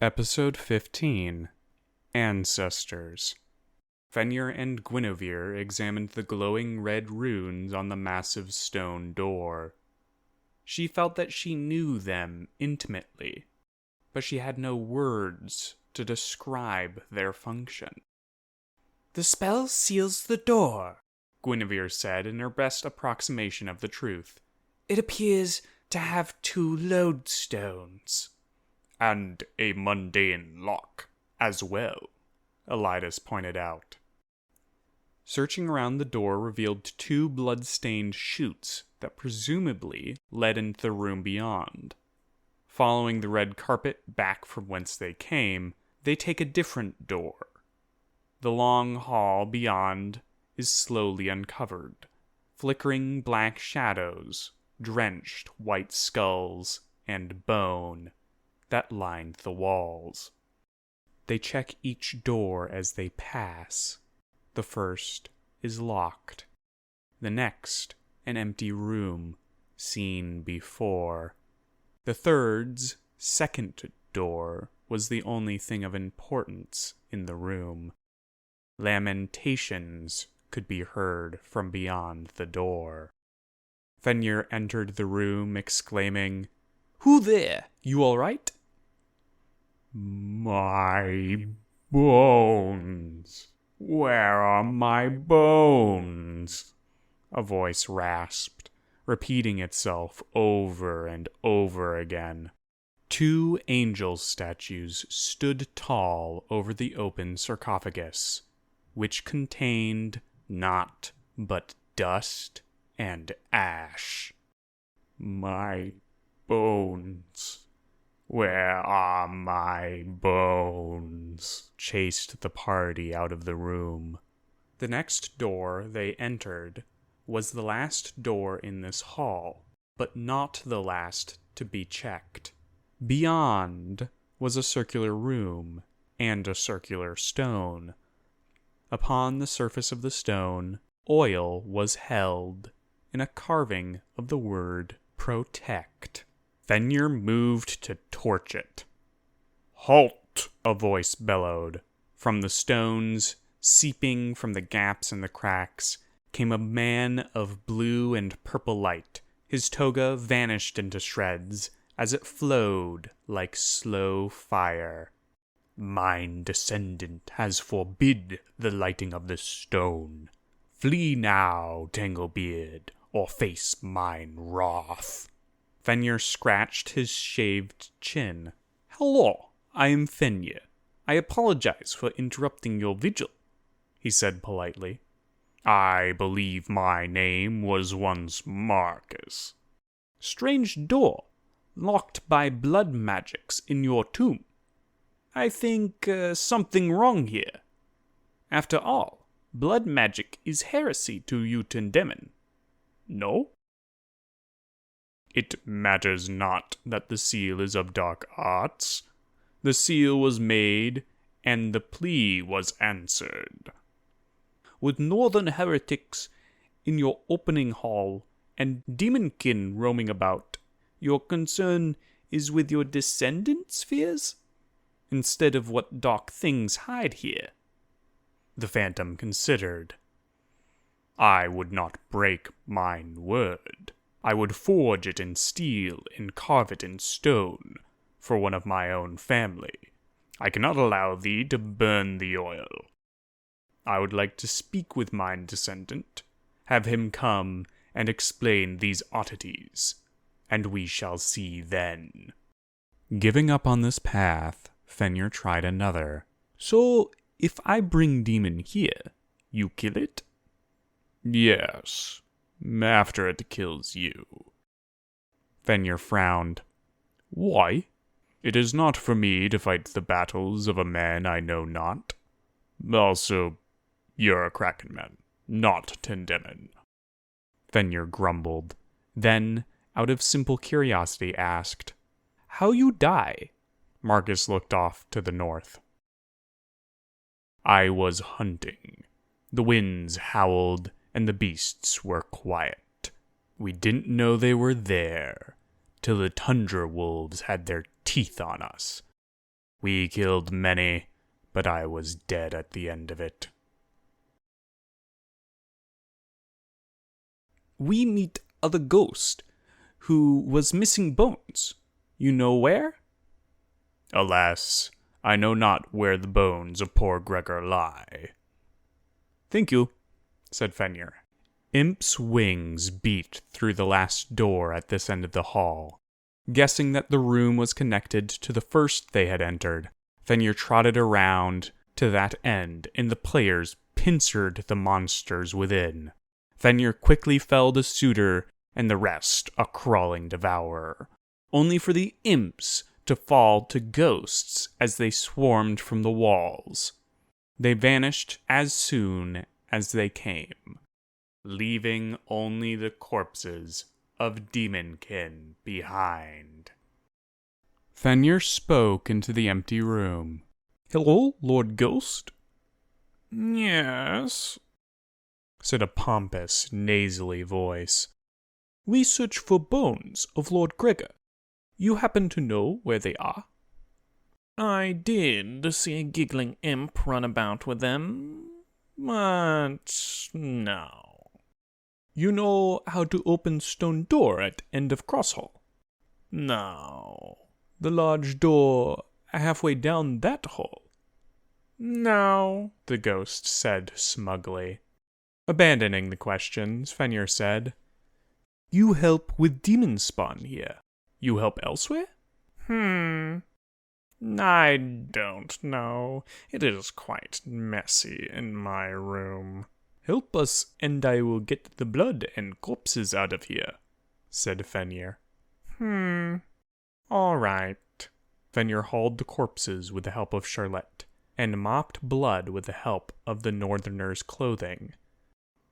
Episode 15, Ancestors. Fenrir and Guinevere examined the glowing red runes on the massive stone door. She felt that she knew them intimately, but she had no words to describe their function. "The spell seals the door," Guinevere said in her best approximation of the truth. "It appears to have 2 lodestones." "And a mundane lock, as well," Elidas pointed out. Searching around the door revealed 2 blood-stained chutes that presumably led into the room beyond. Following the red carpet back from whence they came, they take a different door. The long hall beyond is slowly uncovered. Flickering black shadows, drenched white skulls, and bone that lined the walls. They check each door as they pass. The first is locked. The next, an empty room, seen before. The third's second door was the only thing of importance in the room. Lamentations could be heard from beyond the door. Fenrir entered the room, exclaiming, "Who there? You all right?" "My bones. Where are my bones?" a voice rasped, repeating itself over and over again. 2 angel statues stood tall over the open sarcophagus, which contained naught but dust and ash. "My bones. Where are my bones?" chased the party out of the room. The next door they entered was the last door in this hall, but not the last to be checked. Beyond was a circular room and a circular stone. Upon the surface of the stone, oil was held in a carving of the word protect. Fenrir moved to torch it. "Halt!" a voice bellowed. From the stones, seeping from the gaps and the cracks, came a man of blue and purple light. His toga vanished into shreds as it flowed like slow fire. "Mine descendant has forbid the lighting of this stone. Flee now, Tanglebeard, or face mine wrath." Fenrir scratched his shaved chin. "Hello, I am Fenrir. I apologize for interrupting your vigil," he said politely. "I believe my name was once Marcus." "Strange door, locked by blood magics in your tomb. I think something wrong here. After all, blood magic is heresy to mutant demon. No?" "It matters not that the seal is of dark arts. The seal was made, and the plea was answered." "With northern heretics in your opening hall and demonkind roaming about, your concern is with your descendants' fears, instead of what dark things hide here?" The phantom considered. "I would not break mine word. I would forge it in steel and carve it in stone for one of my own family. I cannot allow thee to burn the oil. I would like to speak with mine descendant, have him come and explain these oddities, and we shall see then." Giving up on this path, Fenrir tried another. "So, if I bring demon here, you kill it?" "Yes, after it kills you." Fenrir frowned. "Why?" "It is not for me to fight the battles of a man I know not. Also, you're a Kraken man, not Tendemon." Fenrir grumbled, then, out of simple curiosity, asked, "How you die?" Marcus looked off to the north. "I was hunting. The winds howled, and the beasts were quiet. We didn't know they were there, till the tundra wolves had their teeth on us. We killed many, but I was dead at the end of it. We meet other ghost, who was missing bones. You know where? Alas, I know not where the bones of poor Gregor lie. Thank you, said Fenrir. Imp's wings beat through the last door at this end of the hall. Guessing that the room was connected to the first they had entered, Fenrir trotted around to that end, and the players pincered the monsters within. Fenrir quickly felled a suitor, and the rest a crawling devourer, only for the imps to fall to ghosts as they swarmed from the walls. They vanished as soon as they came, leaving only the corpses of demonkind behind. Fenrir spoke into the empty room. Hello, Lord Ghost? Yes, said a pompous, nasally voice. We search for bones of Lord Gregor. You happen to know where they are? I did see a giggling imp run about with them, but no. You know how to open stone door at end of cross hall? No. The large door halfway down that hall? No, the ghost said smugly. Abandoning the questions, Fenrir said, You help with demon spawn here. You help elsewhere? I don't know. It is quite messy in my room. Help us, and I will get the blood and corpses out of here, said Fenrir. All right. Fenrir hauled the corpses with the help of Charlotte, and mopped blood with the help of the Northerner's clothing.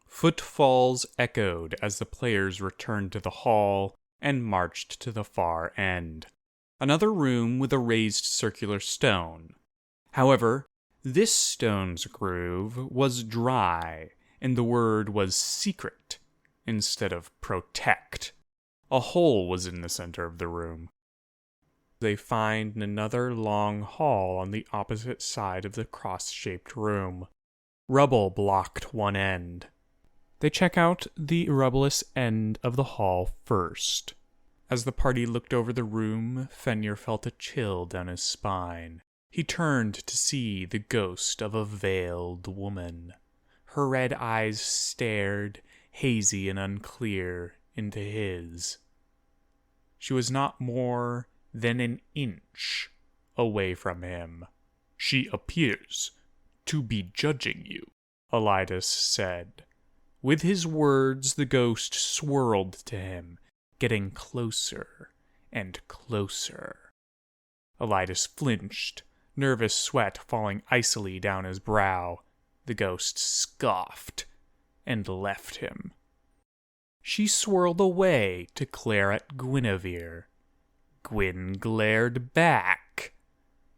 Footfalls echoed as the players returned to the hall and marched to the far end. Another room with a raised circular stone. However, this stone's groove was dry, and the word was secret instead of protect. A hole was in the center of the room. They find another long hall on the opposite side of the cross-shaped room. Rubble blocked one end. They check out the rubbleless end of the hall first. As the party looked over the room, Fenrir felt a chill down his spine. He turned to see the ghost of a veiled woman. Her red eyes stared, hazy and unclear, into his. She was not more than an inch away from him. She appears to be judging you, Elidas said. With his words, the ghost swirled to him, getting closer and closer. Elidas flinched, nervous sweat falling icily down his brow. The ghost scoffed and left him. She swirled away to glare at Guinevere. Gwyn glared back.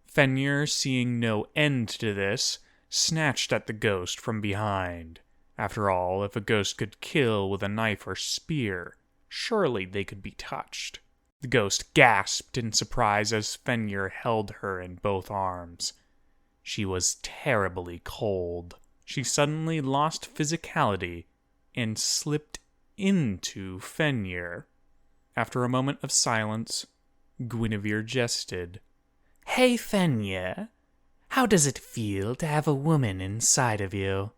Fenrir, seeing no end to this, snatched at the ghost from behind. After all, if a ghost could kill with a knife or spear, surely they could be touched. The ghost gasped in surprise as Fenrir held her in both arms. She was terribly cold. She suddenly lost physicality and slipped into Fenrir. After a moment of silence, Guinevere jested. Hey, Fenrir, how does it feel to have a woman inside of you?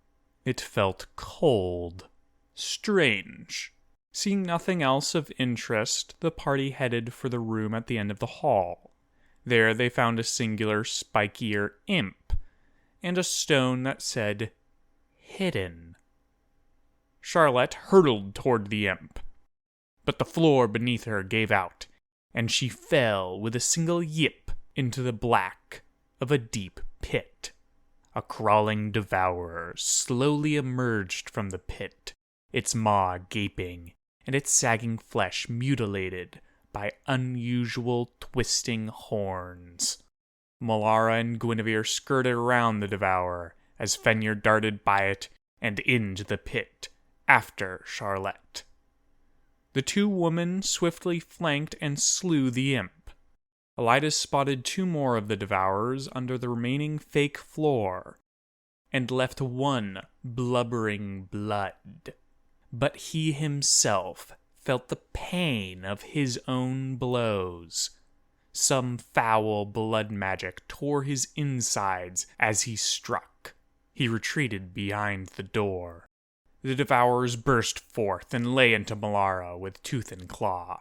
It felt cold, strange. Seeing nothing else of interest, the party headed for the room at the end of the hall. There they found a singular spikier imp, and a stone that said, Hidden. Charlotte hurtled toward the imp, but the floor beneath her gave out, and she fell with a single yip into the black of a deep pit. A crawling devourer slowly emerged from the pit, its maw gaping, and its sagging flesh mutilated by unusual twisting horns. Molara and Guinevere skirted around the devourer as Fenrir darted by it and into the pit, after Charlotte. The two women swiftly flanked and slew the imp. Elidas spotted 2 more of the Devourers under the remaining fake floor, and left 1 blubbering blood. But he himself felt the pain of his own blows. Some foul blood magic tore his insides as he struck. He retreated behind the door. The Devourers burst forth and lay into Melara with tooth and claw.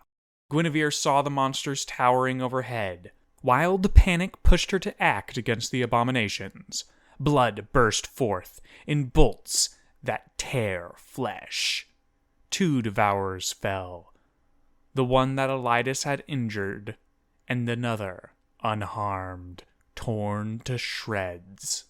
Guinevere saw the monsters towering overhead. Wild panic pushed her to act against the abominations. Blood burst forth in bolts that tear flesh. 2 Devourers fell. The one that Elidas had injured, and another, unharmed, torn to shreds.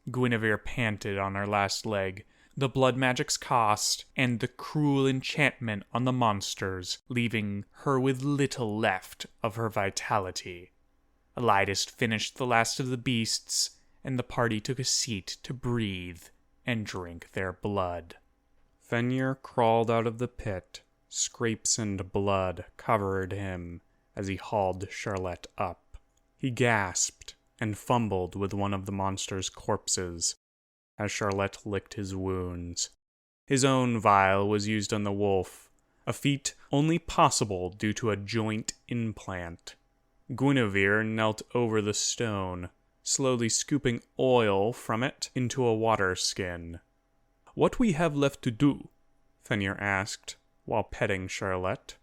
Guinevere panted on her last leg, the blood magic's cost, and the cruel enchantment on the monsters, leaving her with little left of her vitality. Elidas finished the last of the beasts, and the party took a seat to breathe and drink their blood. Fenrir crawled out of the pit. Scrapes and blood covered him as he hauled Charlotte up. He gasped and fumbled with one of the monster's corpses as Charlotte licked his wounds. His own vial was used on the wolf, a feat only possible due to a joint implant. Guinevere knelt over the stone, slowly scooping oil from it into a water skin. "What we have left to do?" Fenrir asked, while petting Charlotte.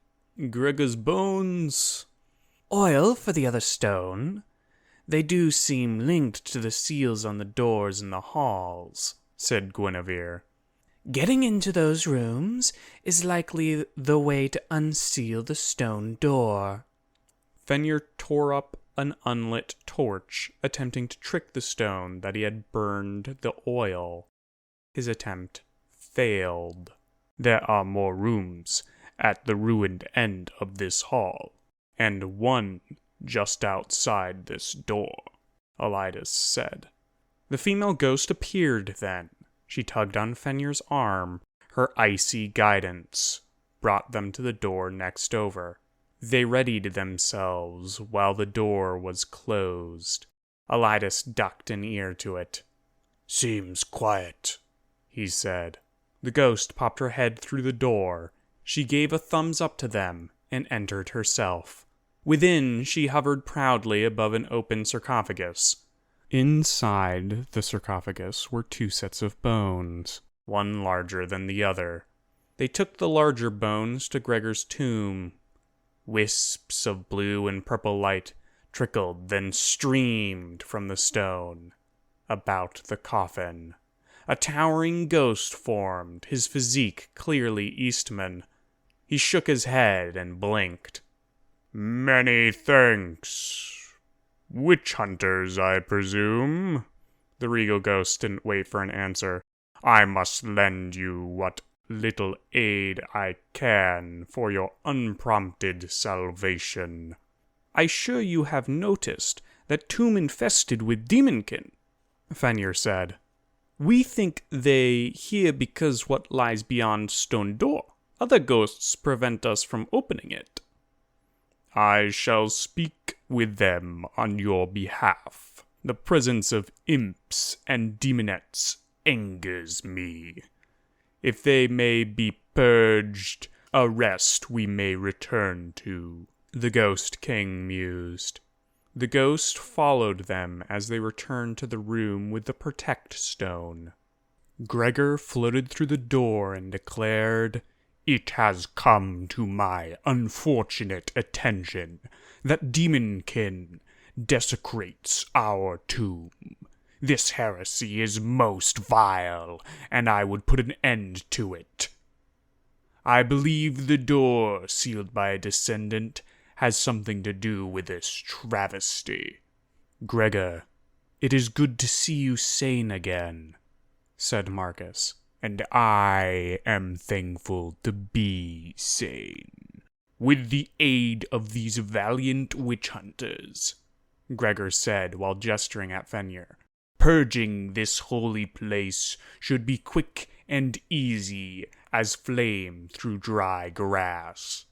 "Gregor's bones." "Oil for the other stone. They do seem linked to the seals on the doors in the halls," said Guinevere. "Getting into those rooms is likely the way to unseal the stone door." Fenrir tore up an unlit torch, attempting to trick the stone that he had burned the oil. His attempt failed. "There are more rooms at the ruined end of this hall, and one just outside this door," Elidas said. The female ghost appeared then. She tugged on Fenrir's arm. Her icy guidance brought them to the door next over. They readied themselves while the door was closed. Elidas ducked an ear to it. "Seems quiet," he said. The ghost popped her head through the door. She gave a thumbs up to them and entered herself. Within, she hovered proudly above an open sarcophagus. Inside the sarcophagus were 2 sets of bones, one larger than the other. They took the larger bones to Gregor's tomb. Wisps of blue and purple light trickled, then streamed from the stone. About the coffin, a towering ghost formed, his physique clearly Eastman. He shook his head and blinked. "Many thanks. Witch hunters, I presume?" The regal ghost didn't wait for an answer. "I must lend you what little aid I can for your unprompted salvation." "I sure you have noticed that tomb infested with demonkind," Fenrir said. "We think they here because what lies beyond stone door. Other ghosts prevent us from opening it." "I shall speak with them on your behalf. The presence of imps and demonettes angers me. If they may be purged, a rest we may return to," the Ghost King mused. The ghost followed them as they returned to the room with the Protect Stone. Gregor floated through the door and declared, "It has come to my unfortunate attention that demonkin desecrates our tomb. This heresy is most vile, and I would put an end to it. I believe the door, sealed by a descendant, has something to do with this travesty." "Gregor, it is good to see you sane again," said Marcus. "And I am thankful to be sane. With the aid of these valiant witch hunters," Gregor said while gesturing at Fenrir, "purging this holy place should be quick and easy as flame through dry grass."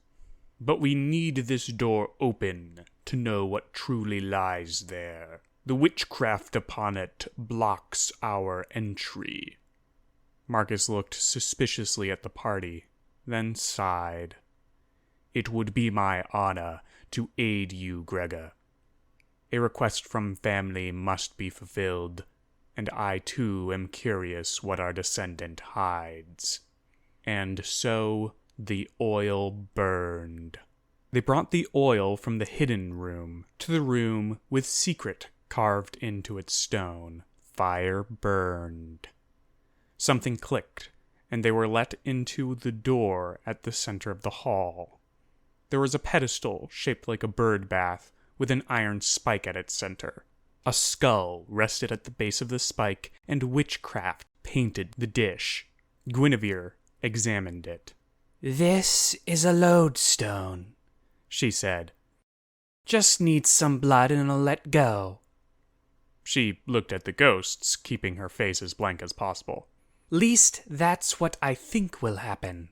But we need this door open to know what truly lies there. The witchcraft upon it blocks our entry." Marcus looked suspiciously at the party, then sighed. "It would be my honor to aid you, Gregor. A request from family must be fulfilled, and I too am curious what our descendant hides." And so the oil burned. They brought the oil from the hidden room to the room with secret carved into its stone. Fire burned. Something clicked, and they were let into the door at the center of the hall. There was a pedestal shaped like a bird bath with an iron spike at its center. A skull rested at the base of the spike, and witchcraft painted the dish. Guinevere examined it. "This is a lodestone," she said. "Just needs some blood and it'll let go." She looked at the ghosts, keeping her face as blank as possible. "Least that's what I think will happen."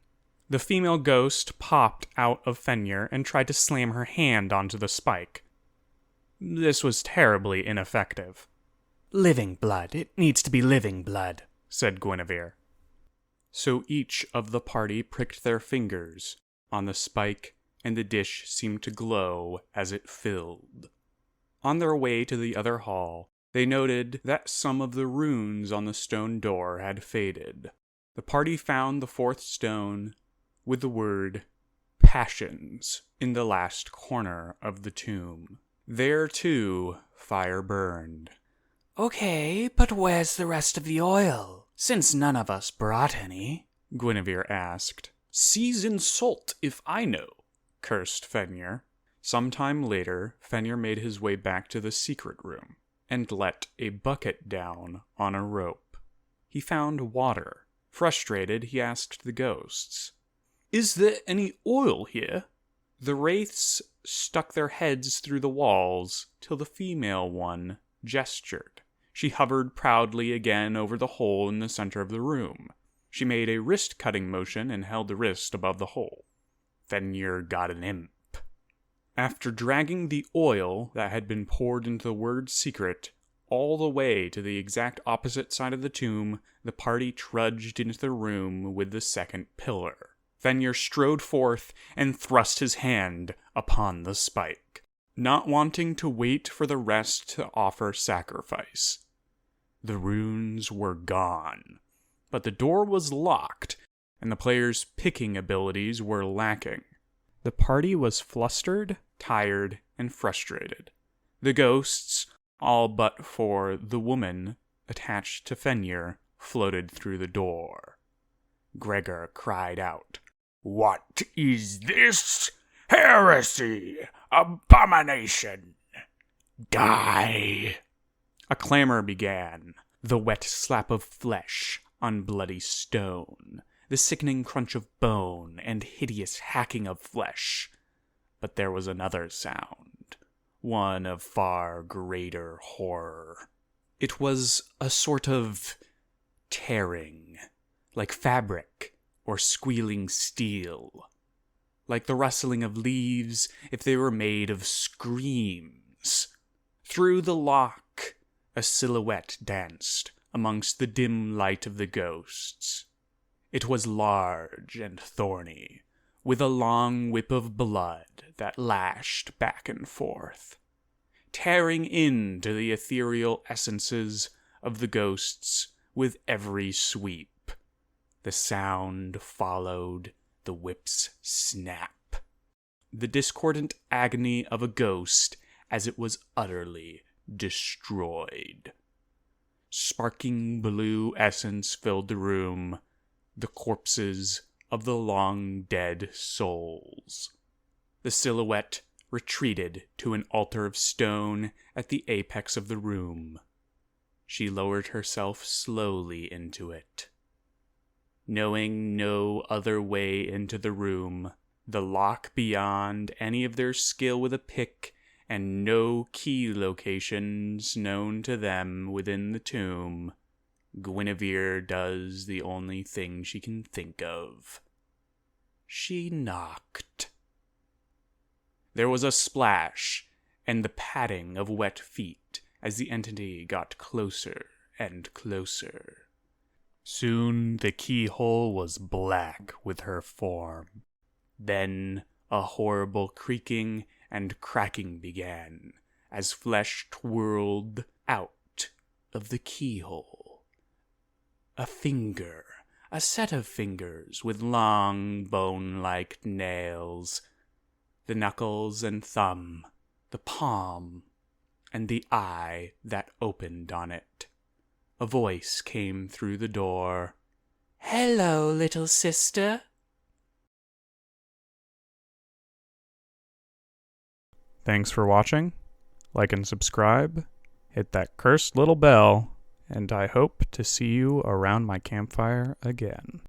The female ghost popped out of Fenrir and tried to slam her hand onto the spike. This was terribly ineffective. "Living blood. It needs to be living blood," said Guinevere. So each of the party pricked their fingers on the spike, and the dish seemed to glow as it filled. On their way to the other hall, they noted that some of the runes on the stone door had faded. The party found the fourth stone with the word "Passions" in the last corner of the tomb. There, too, fire burned. "Okay, but where's the rest of the oil? Since none of us brought any," Guinevere asked. "Seasoned salt, if I know," cursed Fenrir. Some time later, Fenrir made his way back to the secret room and let a bucket down on a rope. He found water. Frustrated, he asked the ghosts, "Is there any oil here?" The wraiths stuck their heads through the walls till the female one gestured. She hovered proudly again over the hole in the center of the room. She made a wrist-cutting motion and held the wrist above the hole. Fenrir got an imp. After dragging the oil that had been poured into the word secret all the way to the exact opposite side of the tomb, the party trudged into the room with the second pillar. Fenrir strode forth and thrust his hand upon the spike, not wanting to wait for the rest to offer sacrifice. The runes were gone, but the door was locked, and the players' picking abilities were lacking. The party was flustered, tired, and frustrated. The ghosts, all but for the woman attached to Fenrir, floated through the door. Gregor cried out, "What is this? Heresy! Abomination! Die!" A clamor began. The wet slap of flesh on bloody stone, the sickening crunch of bone, and hideous hacking of flesh. But there was another sound, one of far greater horror. It was a sort of tearing, like fabric or squealing steel, like the rustling of leaves if they were made of screams. Through the lock, a silhouette danced amongst the dim light of the ghosts. It was large and thorny, with a long whip of blood that lashed back and forth, tearing into the ethereal essences of the ghosts with every sweep. The sound followed the whip's snap, the discordant agony of a ghost as it was utterly destroyed. Sparking blue essence filled the room, the corpses of the long dead souls. The silhouette retreated to an altar of stone at the apex of the room. She lowered herself slowly into it. Knowing no other way into the room, the lock beyond any of their skill with a pick, and no key locations known to them within the tomb, Guinevere does the only thing she can think of. She knocked. There was a splash and the padding of wet feet as the entity got closer and closer. Soon the keyhole was black with her form. Then a horrible creaking and cracking began as flesh twirled out of the keyhole. A finger, a set of fingers with long bone-like nails, the knuckles and thumb, the palm, and the eye that opened on it. A voice came through the door. "Hello, little sister." Thanks for watching. Like and subscribe. Hit that cursed little bell. And I hope to see you around my campfire again.